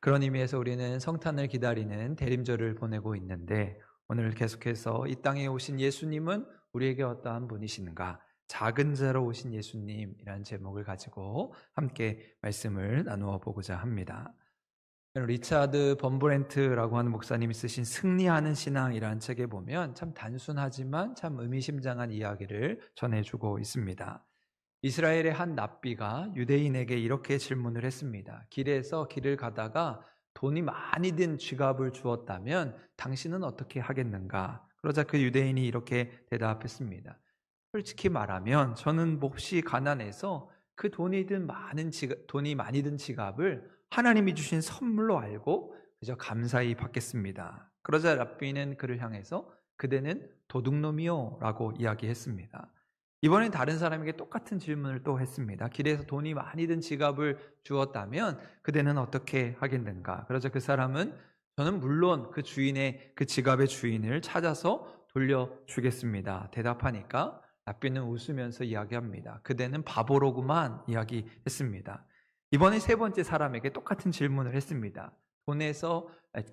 그런 의미에서 우리는 성탄을 기다리는 대림절을 보내고 있는데, 오늘 계속해서 이 땅에 오신 예수님은 우리에게 어떠한 분이신가? 작은 자로 오신 예수님이라는 제목을 가지고 함께 말씀을 나누어 보고자 합니다. 리차드 범브렌트라고 하는 목사님이 쓰신 승리하는 신앙이라는 책에 보면 참 단순하지만 참 의미심장한 이야기를 전해주고 있습니다. 이스라엘의 한 랍비가 유대인에게 이렇게 질문을 했습니다. 길을 가다가 돈이 많이 든 쥐갑을 주었다면 당신은 어떻게 하겠는가? 그러자 그 유대인이 이렇게 대답했습니다. 솔직히 말하면 저는 몹시 가난해서 그 돈이 많이 든 지갑을 하나님이 주신 선물로 알고 그저 감사히 받겠습니다. 그러자 랍비는 그를 향해서 그대는 도둑놈이요 라고 이야기했습니다. 이번엔 다른 사람에게 똑같은 질문을 또 했습니다. 길에서 돈이 많이 든 지갑을 주었다면 그대는 어떻게 하겠는가? 그러자 그 사람은 저는 물론 그 지갑의 주인을 찾아서 돌려주겠습니다. 대답하니까 랍비는 웃으면서 이야기합니다. 그대는 바보로구만 이야기했습니다. 이번에 세 번째 사람에게 똑같은 질문을 했습니다.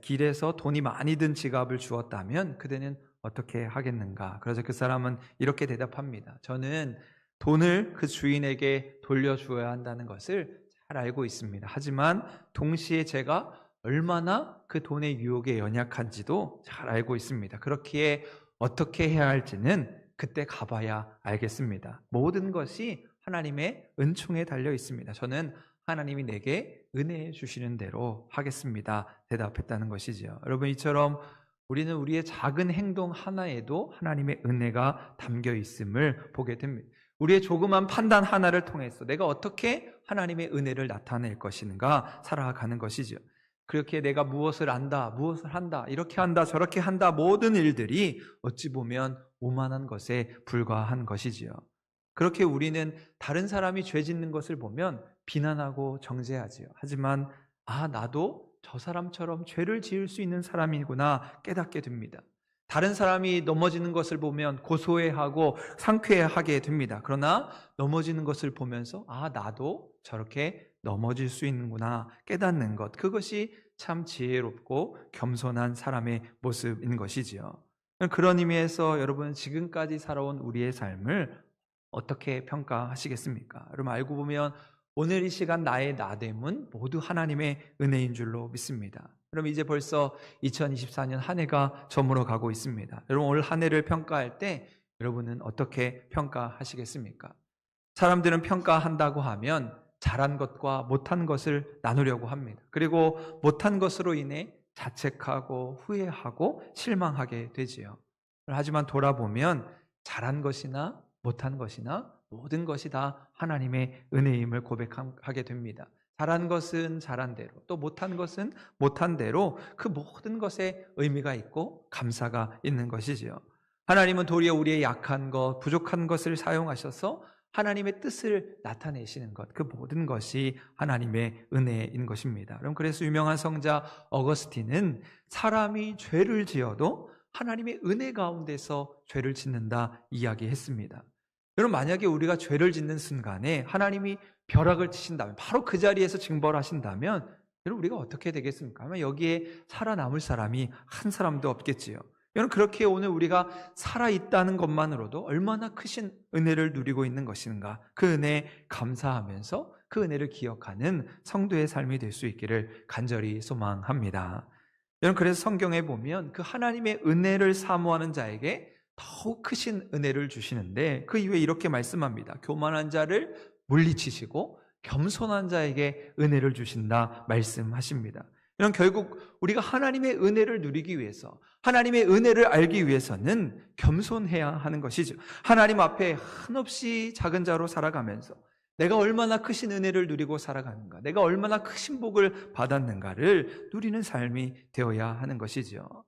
길에서 돈이 많이 든 지갑을 주었다면 그대는 어떻게 하겠는가? 그래서 그 사람은 이렇게 대답합니다. 저는 돈을 그 주인에게 돌려주어야 한다는 것을 잘 알고 있습니다. 하지만 동시에 제가 얼마나 그 돈의 유혹에 연약한지도 잘 알고 있습니다. 그렇기에 어떻게 해야 할지는 그때 가봐야 알겠습니다. 모든 것이 하나님의 은총에 달려 있습니다. 저는 하나님이 내게 은혜 주시는 대로 하겠습니다. 대답했다는 것이죠. 여러분, 이처럼 우리는 우리의 작은 행동 하나에도 하나님의 은혜가 담겨 있음을 보게 됩니다. 우리의 조그만 판단 하나를 통해서 내가 어떻게 하나님의 은혜를 나타낼 것인가 살아가는 것이죠. 그렇게 내가 무엇을 한다, 이렇게 한다, 저렇게 한다, 모든 일들이 어찌 보면 오만한 것에 불과한 것이지요. 그렇게 우리는 다른 사람이 죄 짓는 것을 보면 비난하고 정죄하지요. 하지만 나도 저 사람처럼 죄를 지을 수 있는 사람이구나 깨닫게 됩니다. 다른 사람이 넘어지는 것을 보면 고소해하고 상쾌하게 됩니다. 그러나 넘어지는 것을 보면서 나도 저렇게 넘어질 수 있는구나 깨닫는 것, 그것이 참 지혜롭고 겸손한 사람의 모습인 것이지요. 그런 의미에서 여러분, 지금까지 살아온 우리의 삶을 어떻게 평가하시겠습니까? 여러분, 알고 보면 오늘 이 시간 나의 나됨은 모두 하나님의 은혜인 줄로 믿습니다. 그럼 이제 벌써 2024년 한 해가 저물어 가고 있습니다. 여러분, 올 한 해를 평가할 때 여러분은 어떻게 평가하시겠습니까? 사람들은 평가한다고 하면 잘한 것과 못한 것을 나누려고 합니다. 그리고 못한 것으로 인해 자책하고 후회하고 실망하게 되지요. 하지만 돌아보면 잘한 것이나 못한 것이나 모든 것이 다 하나님의 은혜임을 고백하게 됩니다. 잘한 것은 잘한 대로, 또 못한 것은 못한 대로 그 모든 것에 의미가 있고 감사가 있는 것이지요. 하나님은 도리어 우리의 약한 것, 부족한 것을 사용하셔서 하나님의 뜻을 나타내시는 것, 그 모든 것이 하나님의 은혜인 것입니다. 그래서 유명한 성자 어거스틴은 사람이 죄를 지어도 하나님의 은혜 가운데서 죄를 짓는다 이야기했습니다. 여러분, 만약에 우리가 죄를 짓는 순간에 하나님이 벼락을 치신다면, 바로 그 자리에서 징벌하신다면 여러분, 우리가 어떻게 되겠습니까? 아마 여기에 살아남을 사람이 한 사람도 없겠지요. 여러분, 그렇게 오늘 우리가 살아있다는 것만으로도 얼마나 크신 은혜를 누리고 있는 것인가, 그 은혜에 감사하면서 그 은혜를 기억하는 성도의 삶이 될 수 있기를 간절히 소망합니다. 여러분, 그래서 성경에 보면 그 하나님의 은혜를 사모하는 자에게 더욱 크신 은혜를 주시는데 그 이후에 이렇게 말씀합니다. 교만한 자를 물리치시고 겸손한 자에게 은혜를 주신다 말씀하십니다. 이런 결국 우리가 하나님의 은혜를 누리기 위해서, 하나님의 은혜를 알기 위해서는 겸손해야 하는 것이죠. 하나님 앞에 한없이 작은 자로 살아가면서 내가 얼마나 크신 은혜를 누리고 살아가는가, 내가 얼마나 크신 복을 받았는가를 누리는 삶이 되어야 하는 것이죠.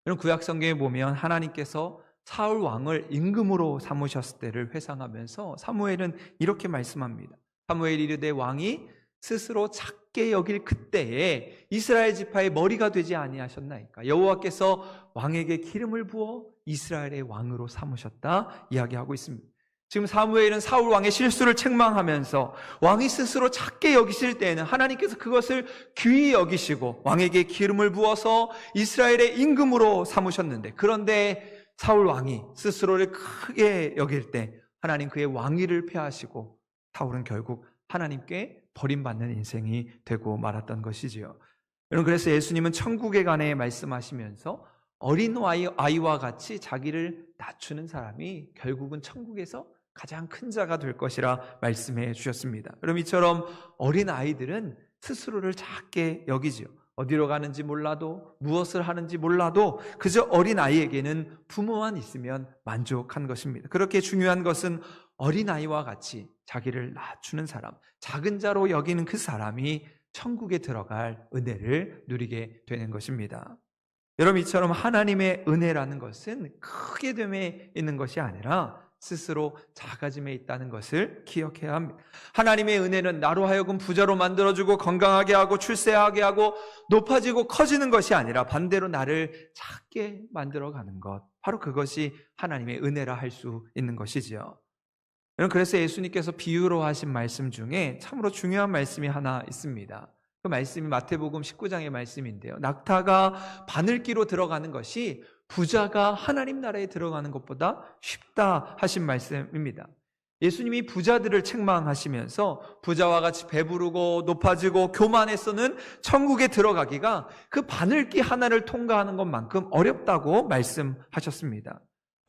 이런 구약 성경에 보면 하나님께서 사울 왕을 임금으로 삼으셨을 때를 회상하면서 사무엘은 이렇게 말씀합니다. 사무엘이 이르되 왕이 스스로 작게 여길 그때에 이스라엘 지파의 머리가 되지 아니하셨나이까. 여호와께서 왕에게 기름을 부어 이스라엘의 왕으로 삼으셨다 이야기하고 있습니다. 지금 사무엘은 사울 왕의 실수를 책망하면서 왕이 스스로 작게 여기실 때에는 하나님께서 그것을 귀히 여기시고 왕에게 기름을 부어서 이스라엘의 임금으로 삼으셨는데, 그런데 사울 왕이 스스로를 크게 여길 때 하나님 그의 왕위를 폐하시고 사울은 결국 하나님께 버림받는 인생이 되고 말았던 것이지요. 여러분, 그래서 예수님은 천국에 관해 말씀하시면서 어린 아이와 같이 자기를 낮추는 사람이 결국은 천국에서 가장 큰 자가 될 것이라 말씀해 주셨습니다. 그럼 이처럼 어린 아이들은 스스로를 작게 여기지요. 어디로 가는지 몰라도, 무엇을 하는지 몰라도 그저 어린 아이에게는 부모만 있으면 만족한 것입니다. 그렇게 중요한 것은 어린 아이와 같이 자기를 낮추는 사람, 작은 자로 여기는 그 사람이 천국에 들어갈 은혜를 누리게 되는 것입니다. 여러분, 이처럼 하나님의 은혜라는 것은 크게 됨에 있는 것이 아니라 스스로 작아짐에 있다는 것을 기억해야 합니다. 하나님의 은혜는 나로 하여금 부자로 만들어주고 건강하게 하고 출세하게 하고 높아지고 커지는 것이 아니라 반대로 나를 작게 만들어가는 것, 바로 그것이 하나님의 은혜라 할 수 있는 것이지요. 여러분, 그래서 예수님께서 비유로 하신 말씀 중에 참으로 중요한 말씀이 하나 있습니다. 그 말씀이 마태복음 19장의 말씀인데요, 낙타가 바늘기로 들어가는 것이 부자가 하나님 나라에 들어가는 것보다 쉽다 하신 말씀입니다. 예수님이 부자들을 책망하시면서 부자와 같이 배부르고 높아지고 교만해서는 천국에 들어가기가 그 바늘기 하나를 통과하는 것만큼 어렵다고 말씀하셨습니다.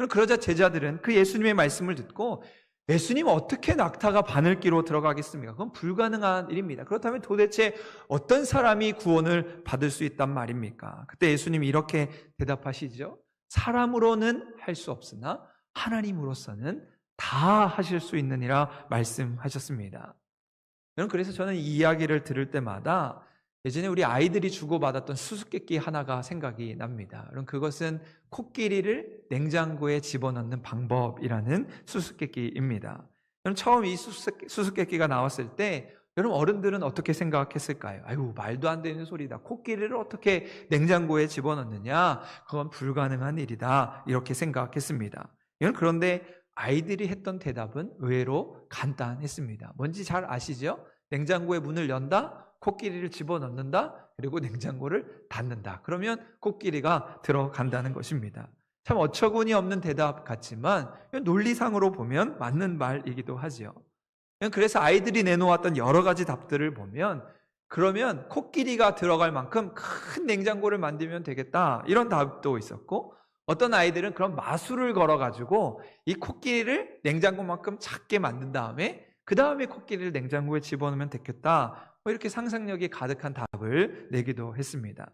그러자 제자들은 그 예수님의 말씀을 듣고, 예수님, 어떻게 낙타가 바늘기로 들어가겠습니까? 그건 불가능한 일입니다. 그렇다면 도대체 어떤 사람이 구원을 받을 수 있단 말입니까? 그때 예수님이 이렇게 대답하시죠. 사람으로는 할 수 없으나 하나님으로서는 다 하실 수 있느니라 말씀하셨습니다. 그래서 저는 이 이야기를 들을 때마다 예전에 우리 아이들이 주고받았던 수수께끼 하나가 생각이 납니다. 그것은 코끼리를 냉장고에 집어넣는 방법이라는 수수께끼입니다. 처음 이 수수께끼가 나왔을 때 여러분, 어른들은 어떻게 생각했을까요? 아유, 말도 안 되는 소리다. 코끼리를 어떻게 냉장고에 집어넣느냐? 그건 불가능한 일이다. 이렇게 생각했습니다. 그런데 아이들이 했던 대답은 의외로 간단했습니다. 뭔지 잘 아시죠? 냉장고의 문을 연다, 코끼리를 집어넣는다, 그리고 냉장고를 닫는다. 그러면 코끼리가 들어간다는 것입니다. 참 어처구니 없는 대답 같지만 논리상으로 보면 맞는 말이기도 하지요. 그래서 아이들이 내놓았던 여러 가지 답들을 보면, 그러면 코끼리가 들어갈 만큼 큰 냉장고를 만들면 되겠다, 이런 답도 있었고, 어떤 아이들은 그런 마술을 걸어가지고 이 코끼리를 냉장고만큼 작게 만든 다음에 그 다음에 코끼리를 냉장고에 집어넣으면 되겠다, 이렇게 상상력이 가득한 답을 내기도 했습니다.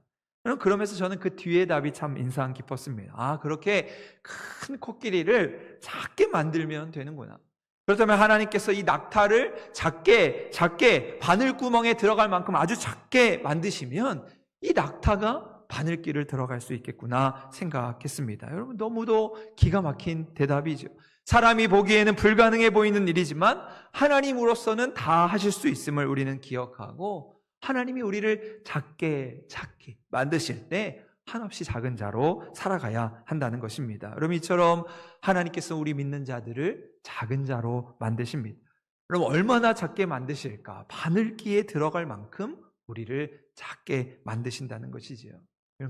그러면서 저는 그 뒤의 답이 참 인상 깊었습니다. 아, 그렇게 큰 코끼리를 작게 만들면 되는구나. 그렇다면 하나님께서 이 낙타를 작게 바늘구멍에 들어갈 만큼 아주 작게 만드시면 이 낙타가 바늘길을 들어갈 수 있겠구나 생각했습니다. 여러분, 너무도 기가 막힌 대답이죠. 사람이 보기에는 불가능해 보이는 일이지만 하나님으로서는 다 하실 수 있음을 우리는 기억하고, 하나님이 우리를 작게 만드실 때 한없이 작은 자로 살아가야 한다는 것입니다. 여러분, 이처럼 하나님께서 우리 믿는 자들을 작은 자로 만드십니다. 그럼 얼마나 작게 만드실까? 바늘기에 들어갈 만큼 우리를 작게 만드신다는 것이지요.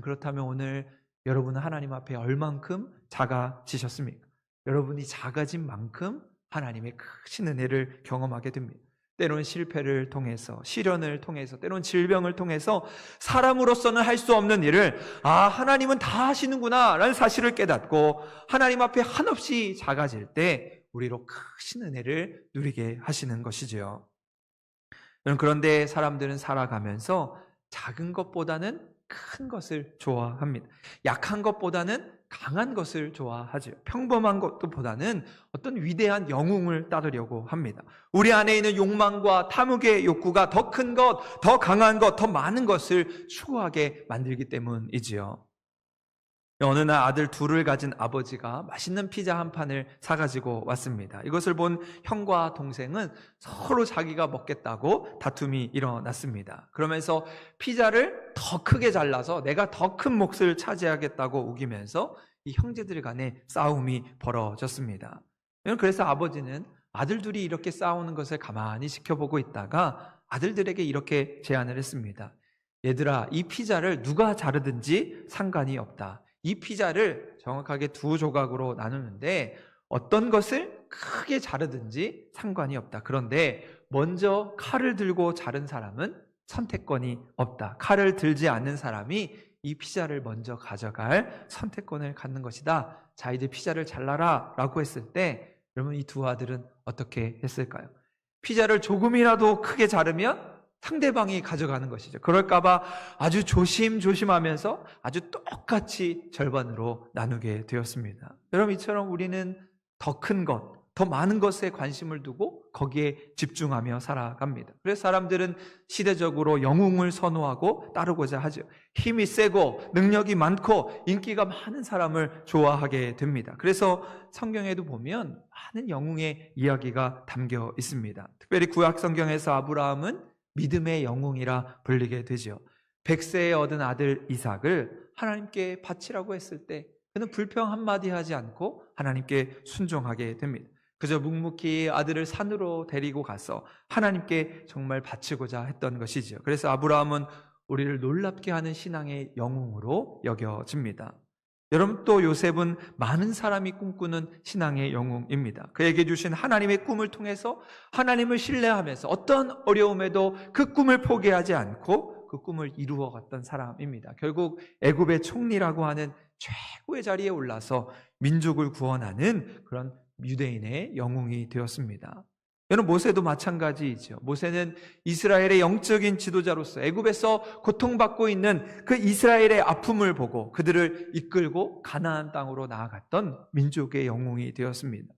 그렇다면 오늘 여러분은 하나님 앞에 얼만큼 작아지셨습니까? 여러분이 작아진 만큼 하나님의 크신 은혜를 경험하게 됩니다. 때로는 실패를 통해서, 시련을 통해서, 때로는 질병을 통해서 사람으로서는 할 수 없는 일을 하나님은 다 하시는구나 라는 사실을 깨닫고 하나님 앞에 한없이 작아질 때 우리로 크신 은혜를 누리게 하시는 것이죠. 그런데 사람들은 살아가면서 작은 것보다는 큰 것을 좋아합니다. 약한 것보다는 강한 것을 좋아하죠. 평범한 것보다는 어떤 위대한 영웅을 따르려고 합니다. 우리 안에 있는 욕망과 탐욕의 욕구가 더 큰 것, 더 강한 것, 더 많은 것을 추구하게 만들기 때문이지요. 어느 날 아들 둘을 가진 아버지가 맛있는 피자 한 판을 사가지고 왔습니다. 이것을 본 형과 동생은 서로 자기가 먹겠다고 다툼이 일어났습니다. 그러면서 피자를 더 크게 잘라서 내가 더 큰 몫을 차지하겠다고 우기면서 이 형제들 간에 싸움이 벌어졌습니다. 그래서 아버지는 아들들이 이렇게 싸우는 것을 가만히 지켜보고 있다가 아들들에게 이렇게 제안을 했습니다. 얘들아, 이 피자를 누가 자르든지 상관이 없다. 이 피자를 정확하게 두 조각으로 나누는데 어떤 것을 크게 자르든지 상관이 없다. 그런데 먼저 칼을 들고 자른 사람은 선택권이 없다. 칼을 들지 않는 사람이 이 피자를 먼저 가져갈 선택권을 갖는 것이다. 자, 이제 피자를 잘라라 라고 했을 때 여러분, 이 두 아들은 어떻게 했을까요? 피자를 조금이라도 크게 자르면 상대방이 가져가는 것이죠. 그럴까봐 아주 조심조심하면서 아주 똑같이 절반으로 나누게 되었습니다. 여러분, 이처럼 우리는 더 큰 것, 더 많은 것에 관심을 두고 거기에 집중하며 살아갑니다. 그래서 사람들은 시대적으로 영웅을 선호하고 따르고자 하죠. 힘이 세고 능력이 많고 인기가 많은 사람을 좋아하게 됩니다. 그래서 성경에도 보면 많은 영웅의 이야기가 담겨 있습니다. 특별히 구약 성경에서 아브라함은 믿음의 영웅이라 불리게 되죠. 100세에 얻은 아들 이삭을 하나님께 바치라고 했을 때 그는 불평 한마디 하지 않고 하나님께 순종하게 됩니다. 그저 묵묵히 아들을 산으로 데리고 가서 하나님께 정말 바치고자 했던 것이죠. 그래서 아브라함은 우리를 놀랍게 하는 신앙의 영웅으로 여겨집니다. 여러분, 또 요셉은 많은 사람이 꿈꾸는 신앙의 영웅입니다. 그에게 주신 하나님의 꿈을 통해서 하나님을 신뢰하면서 어떤 어려움에도 그 꿈을 포기하지 않고 그 꿈을 이루어갔던 사람입니다. 결국 애굽의 총리라고 하는 최고의 자리에 올라서 민족을 구원하는 그런 유대인의 영웅이 되었습니다. 여러분, 모세도 마찬가지이죠. 모세는 이스라엘의 영적인 지도자로서 애굽에서 고통받고 있는 그 이스라엘의 아픔을 보고 그들을 이끌고 가나안 땅으로 나아갔던 민족의 영웅이 되었습니다.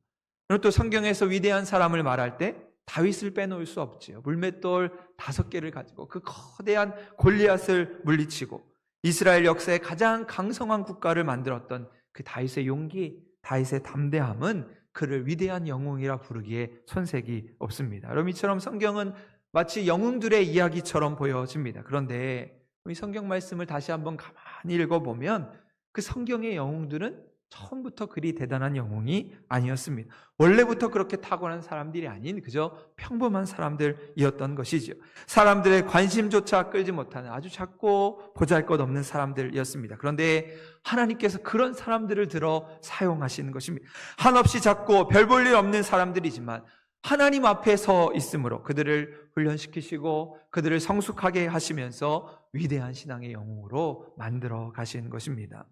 여러분, 또 성경에서 위대한 사람을 말할 때 다윗을 빼놓을 수 없지요. 물맷돌 5개를 가지고 그 거대한 골리앗을 물리치고 이스라엘 역사의 가장 강성한 국가를 만들었던 그 다윗의 용기, 다윗의 담대함은 그를 위대한 영웅이라 부르기에 손색이 없습니다. 여러분, 이처럼 성경은 마치 영웅들의 이야기처럼 보여집니다. 그런데 이 성경 말씀을 다시 한번 가만히 읽어보면 그 성경의 영웅들은 처음부터 그리 대단한 영웅이 아니었습니다. 원래부터 그렇게 탁월한 사람들이 아닌 그저 평범한 사람들이었던 것이죠. 사람들의 관심조차 끌지 못하는 아주 작고 보잘것없는 사람들이었습니다. 그런데 하나님께서 그런 사람들을 들어 사용하시는 것입니다. 한없이 작고 별 볼 일 없는 사람들이지만 하나님 앞에 서 있으므로 그들을 훈련시키시고 그들을 성숙하게 하시면서 위대한 신앙의 영웅으로 만들어 가신 것입니다.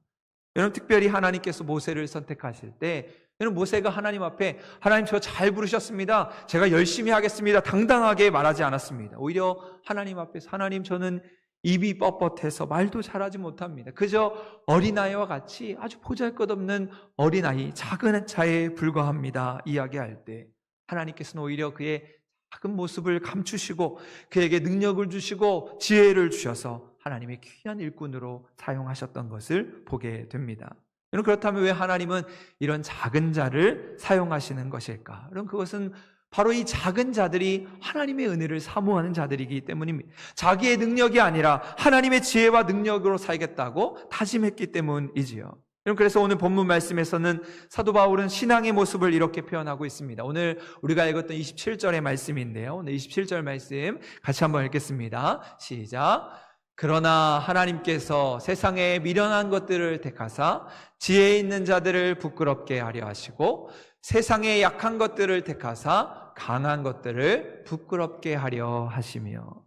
여러분, 특별히 하나님께서 모세를 선택하실 때 여러분, 모세가 하나님 앞에 하나님 저 잘 부르셨습니다, 제가 열심히 하겠습니다, 당당하게 말하지 않았습니다. 오히려 하나님 앞에서 하나님, 저는 입이 뻣뻣해서 말도 잘하지 못합니다. 그저 어린아이와 같이 아주 보잘것없는 어린아이, 작은 자에 불과합니다 이야기할 때 하나님께서는 오히려 그의 작은 모습을 감추시고 그에게 능력을 주시고 지혜를 주셔서 하나님의 귀한 일꾼으로 사용하셨던 것을 보게 됩니다. 여러분, 그렇다면 왜 하나님은 이런 작은 자를 사용하시는 것일까? 여러분, 그것은 바로 이 작은 자들이 하나님의 은혜를 사모하는 자들이기 때문입니다. 자기의 능력이 아니라 하나님의 지혜와 능력으로 살겠다고 다짐했기 때문이지요. 여러분, 그래서 오늘 본문 말씀에서는 사도 바울은 신앙의 모습을 이렇게 표현하고 있습니다. 오늘 우리가 읽었던 27절의 말씀인데요. 오늘 27절 말씀 같이 한번 읽겠습니다. 시작. 그러나 하나님께서 세상에 미련한 것들을 택하사 지혜 있는 자들을 부끄럽게 하려 하시고 세상에 약한 것들을 택하사 강한 것들을 부끄럽게 하려 하시며,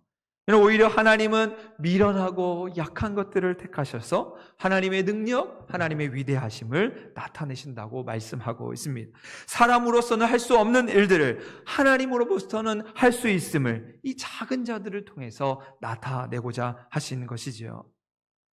오히려 하나님은 미련하고 약한 것들을 택하셔서 하나님의 능력, 하나님의 위대하심을 나타내신다고 말씀하고 있습니다. 사람으로서는 할 수 없는 일들을 하나님으로부터는 할 수 있음을 이 작은 자들을 통해서 나타내고자 하신 것이지요.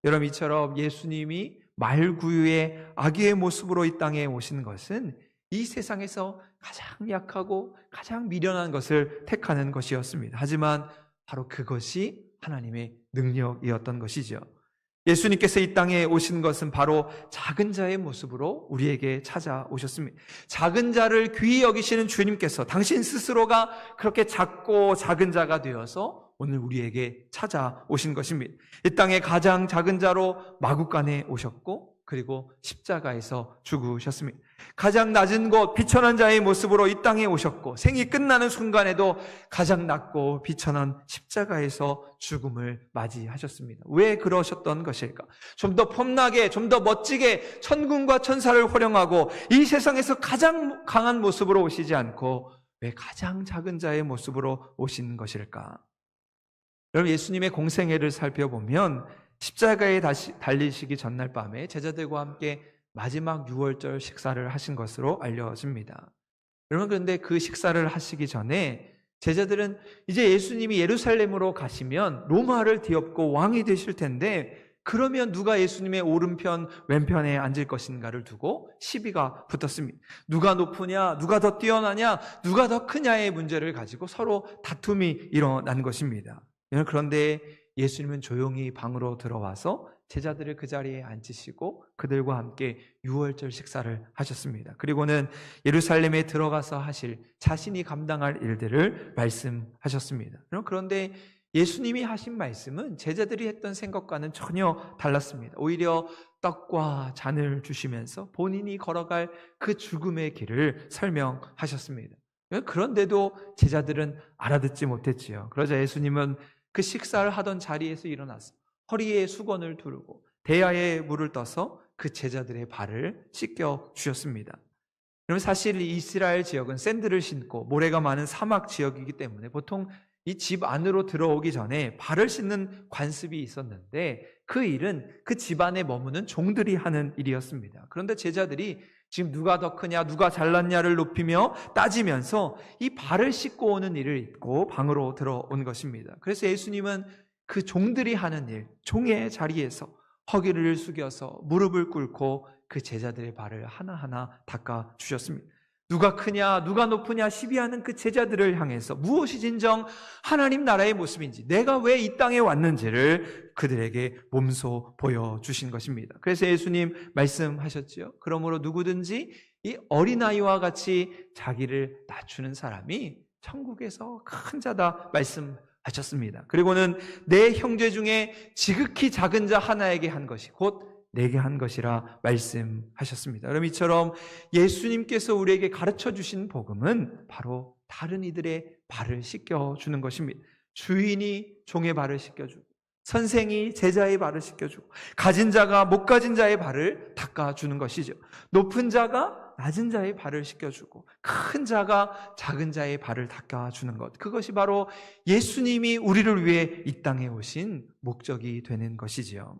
여러분, 이처럼 예수님이 말구유의 아기의 모습으로 이 땅에 오신 것은 이 세상에서 가장 약하고 가장 미련한 것을 택하는 것이었습니다. 하지만 바로 그것이 하나님의 능력이었던 것이죠. 예수님께서 이 땅에 오신 것은 바로 작은 자의 모습으로 우리에게 찾아오셨습니다. 작은 자를 귀히 여기시는 주님께서 당신 스스로가 그렇게 작고 작은 자가 되어서 오늘 우리에게 찾아오신 것입니다. 이 땅의 가장 작은 자로 마구간에 오셨고 그리고 십자가에서 죽으셨습니다. 가장 낮은 곳 비천한 자의 모습으로 이 땅에 오셨고 생이 끝나는 순간에도 가장 낮고 비천한 십자가에서 죽음을 맞이하셨습니다. 왜 그러셨던 것일까? 좀 더 폼나게, 좀 더 멋지게 천군과 천사를 호령하고 이 세상에서 가장 강한 모습으로 오시지 않고 왜 가장 작은 자의 모습으로 오신 것일까? 여러분, 예수님의 공생애를 살펴보면 십자가에 달리시기 전날 밤에 제자들과 함께 마지막 유월절 식사를 하신 것으로 알려집니다. 여러분, 그런데 그 식사를 하시기 전에 제자들은 이제 예수님이 예루살렘으로 가시면 로마를 뒤엎고 왕이 되실 텐데 그러면 누가 예수님의 오른편 왼편에 앉을 것인가를 두고 시비가 붙었습니다. 누가 높으냐, 누가 더 뛰어나냐, 누가 더 크냐의 문제를 가지고 서로 다툼이 일어난 것입니다. 그런데 예수님은 조용히 방으로 들어와서 제자들을 그 자리에 앉히시고 그들과 함께 유월절 식사를 하셨습니다. 그리고는 예루살렘에 들어가서 하실 자신이 감당할 일들을 말씀하셨습니다. 그런데 예수님이 하신 말씀은 제자들이 했던 생각과는 전혀 달랐습니다. 오히려 떡과 잔을 주시면서 본인이 걸어갈 그 죽음의 길을 설명하셨습니다. 그런데도 제자들은 알아듣지 못했지요. 그러자 예수님은 그 식사를 하던 자리에서 일어나서 허리에 수건을 두르고 대야에 물을 떠서 그 제자들의 발을 씻겨 주셨습니다. 여러분, 사실 이스라엘 지역은 샌들을 신고 모래가 많은 사막 지역이기 때문에 보통 이 집 안으로 들어오기 전에 발을 씻는 관습이 있었는데 그 일은 그 집 안에 머무는 종들이 하는 일이었습니다. 그런데 제자들이 지금 누가 더 크냐, 누가 잘났냐를 높이며 따지면서 이 발을 씻고 오는 일을 잊고 방으로 들어온 것입니다. 그래서 예수님은 그 종들이 하는 일, 종의 자리에서 허리를 숙여서 무릎을 꿇고 그 제자들의 발을 하나하나 닦아 주셨습니다. 누가 크냐, 누가 높으냐 시비하는 그 제자들을 향해서 무엇이 진정 하나님 나라의 모습인지, 내가 왜 이 땅에 왔는지를 그들에게 몸소 보여주신 것입니다. 그래서 예수님 말씀하셨지요. 그러므로 누구든지 이 어린아이와 같이 자기를 낮추는 사람이 천국에서 큰 자다 말씀하셨습니다. 그리고는 내 형제 중에 지극히 작은 자 하나에게 한 것이 곧 내게 한 것이라 말씀하셨습니다. 그럼 이처럼 예수님께서 우리에게 가르쳐 주신 복음은 바로 다른 이들의 발을 씻겨주는 것입니다. 주인이 종의 발을 씻겨주고 선생이 제자의 발을 씻겨주고 가진 자가 못 가진 자의 발을 닦아주는 것이죠. 높은 자가 낮은 자의 발을 씻겨주고 큰 자가 작은 자의 발을 닦아주는 것, 그것이 바로 예수님이 우리를 위해 이 땅에 오신 목적이 되는 것이지요.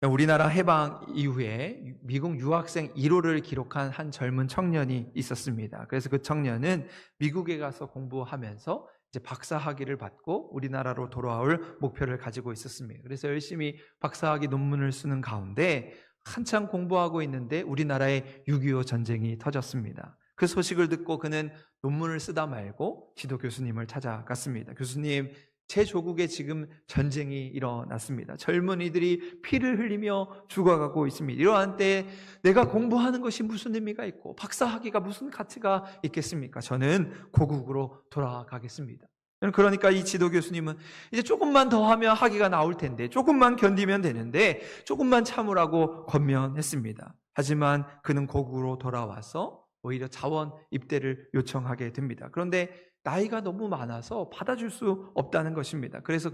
우리나라 해방 이후에 미국 유학생 1호를 기록한 한 젊은 청년이 있었습니다. 그래서 그 청년은 미국에 가서 공부하면서 이제 박사학위를 받고 우리나라로 돌아올 목표를 가지고 있었습니다. 그래서 열심히 박사학위 논문을 쓰는 가운데 한참 공부하고 있는데 우리나라에 6.25 전쟁이 터졌습니다. 그 소식을 듣고 그는 논문을 쓰다 말고 지도 교수님을 찾아갔습니다. 교수님, 제 조국에 지금 전쟁이 일어났습니다. 젊은이들이 피를 흘리며 죽어가고 있습니다. 이러한 때에 내가 공부하는 것이 무슨 의미가 있고 박사학위가 무슨 가치가 있겠습니까? 저는 고국으로 돌아가겠습니다. 그러니까 이 지도 교수님은 이제 조금만 더 하면 학위가 나올 텐데, 조금만 견디면 되는데 조금만 참으라고 권면했습니다. 하지만 그는 고국으로 돌아와서 오히려 자원 입대를 요청하게 됩니다. 그런데 나이가 너무 많아서 받아줄 수 없다는 것입니다. 그래서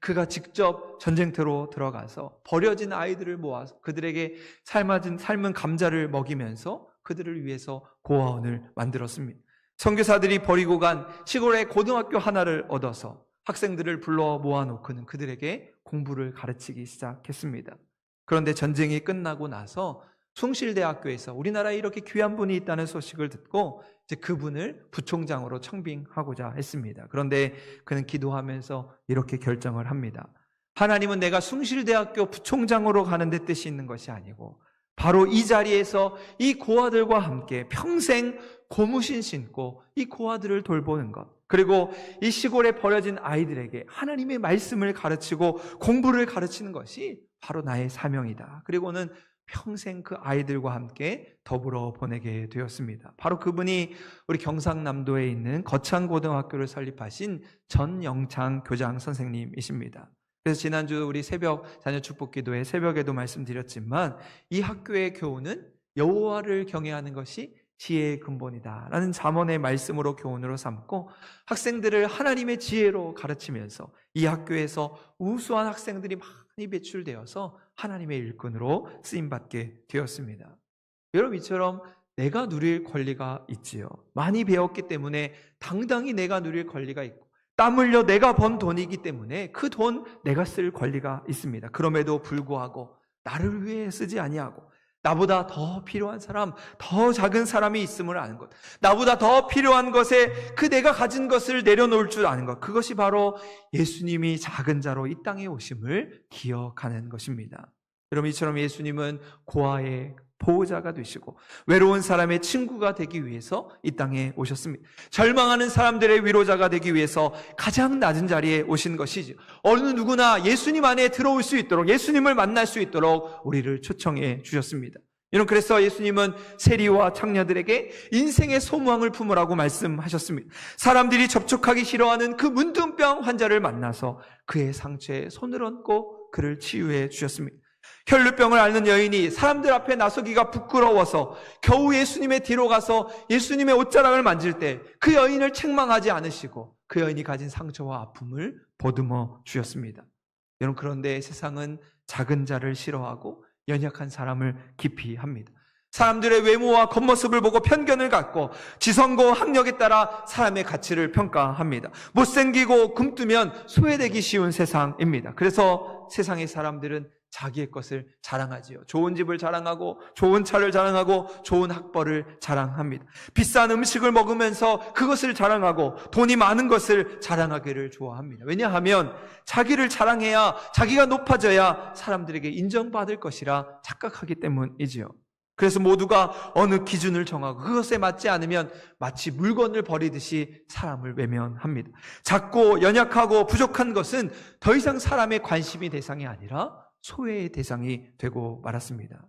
그가 직접 전쟁터로 들어가서 버려진 아이들을 모아서 그들에게 삶은 감자를 먹이면서 그들을 위해서 고아원을 만들었습니다. 선교사들이 버리고 간 시골의 고등학교 하나를 얻어서 학생들을 불러 모아놓고는 그들에게 공부를 가르치기 시작했습니다. 그런데 전쟁이 끝나고 나서 숭실대학교에서 우리나라에 이렇게 귀한 분이 있다는 소식을 듣고 이제 그분을 부총장으로 청빙하고자 했습니다. 그런데 그는 기도하면서 이렇게 결정을 합니다. 하나님은 내가 숭실대학교 부총장으로 가는 데 뜻이 있는 것이 아니고 바로 이 자리에서 이 고아들과 함께 평생 고무신 신고 이 고아들을 돌보는 것, 그리고 이 시골에 버려진 아이들에게 하나님의 말씀을 가르치고 공부를 가르치는 것이 바로 나의 사명이다. 그리고는 평생 그 아이들과 함께 더불어 보내게 되었습니다. 바로 그분이 우리 경상남도에 있는 거창고등학교를 설립하신 전영창 교장 선생님이십니다. 그래서 지난주 우리 새벽 자녀 축복기도회 새벽에도 말씀드렸지만 이 학교의 교우는 여호와를 경외하는 것이 지혜의 근본이다라는 잠언의 말씀으로 교훈으로 삼고 학생들을 하나님의 지혜로 가르치면서 이 학교에서 우수한 학생들이 많이 배출되어서 하나님의 일꾼으로 쓰임받게 되었습니다. 여러분, 이처럼 내가 누릴 권리가 있지요. 많이 배웠기 때문에 당당히 내가 누릴 권리가 있고, 땀 흘려 내가 번 돈이기 때문에 그 돈 내가 쓸 권리가 있습니다. 그럼에도 불구하고 나를 위해 쓰지 아니하고 나보다 더 필요한 사람, 더 작은 사람이 있음을 아는 것, 나보다 더 필요한 것에 그 내가 가진 것을 내려놓을 줄 아는 것, 그것이 바로 예수님이 작은 자로 이 땅에 오심을 기억하는 것입니다. 여러분, 이처럼 예수님은 고아의 보호자가 되시고 외로운 사람의 친구가 되기 위해서 이 땅에 오셨습니다. 절망하는 사람들의 위로자가 되기 위해서 가장 낮은 자리에 오신 것이죠. 어느 누구나 예수님 안에 들어올 수 있도록, 예수님을 만날 수 있도록 우리를 초청해 주셨습니다. 여러분, 그래서 예수님은 세리와 창녀들에게 인생의 소망을 품으라고 말씀하셨습니다. 사람들이 접촉하기 싫어하는 그 문둥병 환자를 만나서 그의 상처에 손을 얹고 그를 치유해 주셨습니다. 혈루병을 앓는 여인이 사람들 앞에 나서기가 부끄러워서 겨우 예수님의 뒤로 가서 예수님의 옷자락을 만질 때 그 여인을 책망하지 않으시고 그 여인이 가진 상처와 아픔을 보듬어 주셨습니다. 여러분, 그런데 세상은 작은 자를 싫어하고 연약한 사람을 기피합니다. 사람들의 외모와 겉모습을 보고 편견을 갖고 지성과 학력에 따라 사람의 가치를 평가합니다. 못생기고 굼뜨면 소외되기 쉬운 세상입니다. 그래서 세상의 사람들은 자기의 것을 자랑하지요. 좋은 집을 자랑하고 좋은 차를 자랑하고 좋은 학벌을 자랑합니다. 비싼 음식을 먹으면서 그것을 자랑하고 돈이 많은 것을 자랑하기를 좋아합니다. 왜냐하면 자기를 자랑해야, 자기가 높아져야 사람들에게 인정받을 것이라 착각하기 때문이지요. 그래서 모두가 어느 기준을 정하고 그것에 맞지 않으면 마치 물건을 버리듯이 사람을 외면합니다. 작고 연약하고 부족한 것은 더 이상 사람의 관심의 대상이 아니라 소외의 대상이 되고 말았습니다.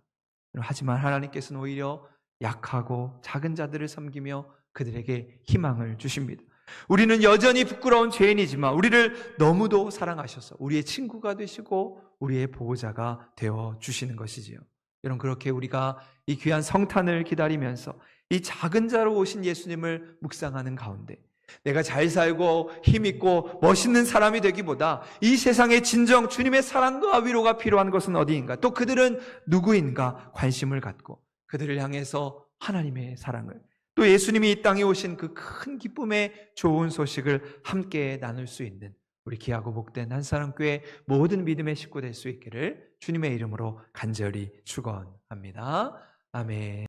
하지만 하나님께서는 오히려 약하고 작은 자들을 섬기며 그들에게 희망을 주십니다. 우리는 여전히 부끄러운 죄인이지만 우리를 너무도 사랑하셔서 우리의 친구가 되시고 우리의 보호자가 되어 주시는 것이지요. 여러분, 그렇게 우리가 이 귀한 성탄을 기다리면서 이 작은 자로 오신 예수님을 묵상하는 가운데 내가 잘 살고 힘있고 멋있는 사람이 되기보다 이 세상에 진정 주님의 사랑과 위로가 필요한 것은 어디인가, 또 그들은 누구인가 관심을 갖고 그들을 향해서 하나님의 사랑을, 또 예수님이 이 땅에 오신 그 큰 기쁨의 좋은 소식을 함께 나눌 수 있는 우리 귀하고 복된 한사람교회 모든 믿음의 식구 될 수 있기를 주님의 이름으로 간절히 축원합니다. 아멘.